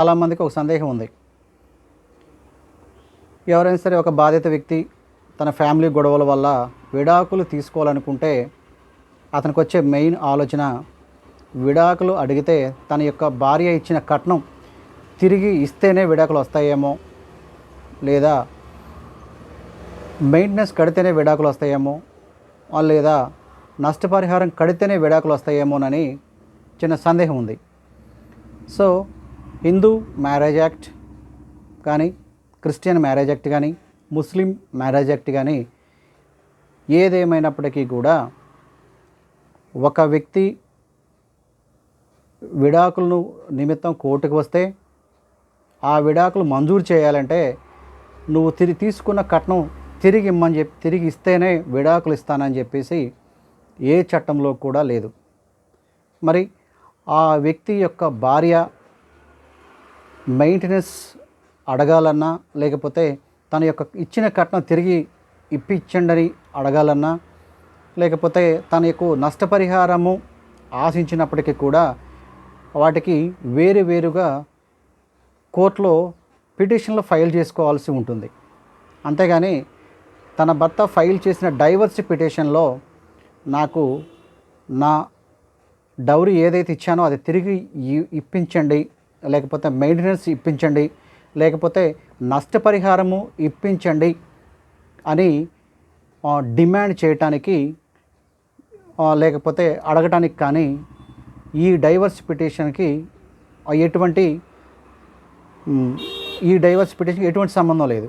చాలామందికి ఒక సందేహం ఉంది. ఎవరైనా సరే ఒక బాధిత వ్యక్తి తన ఫ్యామిలీ గొడవల వల్ల విడాకులు తీసుకోవాలనుకుంటే అతనికి వచ్చే మెయిన్ ఆలోచన, విడాకులు అడిగితే తన యొక్క భార్య ఇచ్చిన కట్నం తిరిగి ఇస్తేనే విడాకులు వస్తాయేమో, లేదా మెయింటెనెన్స్ కడితేనే విడాకులు వస్తాయేమో, లేదా నష్టపరిహారం కడితేనే విడాకులు వస్తాయేమోనని చిన్న సందేహం ఉంది. సో హిందూ మ్యారేజ్ యాక్ట్ కానీ, క్రిస్టియన్ మ్యారేజ్ యాక్ట్ కానీ, ముస్లిం మ్యారేజ్ యాక్ట్ కానీ ఏదేమైనప్పటికీ కూడా ఒక వ్యక్తి విడాకులను నిమిత్తం కోర్టుకు వస్తే ఆ విడాకులు మంజూరు చేయాలంటే నువ్వు తీసుకున్న కట్నం తిరిగి ఇస్తేనే విడాకులు ఇస్తానని చెప్పేసి ఏ చట్టంలో కూడా లేదు. మరి ఆ వ్యక్తి యొక్క భార్య మెయింటెనెన్స్ అడగాలన్నా, లేకపోతే తన యొక్క ఇచ్చిన కట్నం తిరిగి ఇప్పించండి అడగాలన్నా, లేకపోతే తన యొక్క నష్టపరిహారము ఆశించినప్పటికీ కూడా వాటికి వేరుగా కోర్టులో పిటిషన్లు ఫైల్ చేసుకోవాల్సి ఉంటుంది. అంతేగాని తన భర్త ఫైల్ చేసిన డైవర్స్ పిటిషన్లో నాకు నా డౌరీ ఏదైతే ఇచ్చానో అది తిరిగి ఇప్పించండి, లేకపోతే మెయింటెనెన్స్ ఇప్పించండి, లేకపోతే నష్టపరిహారము ఇప్పించండి అని డిమాండ్ చేయటానికి లేకపోతే అడగటానికి కానీ ఈ డైవర్స్ పిటిషన్కి ఎటువంటి సంబంధం లేదు.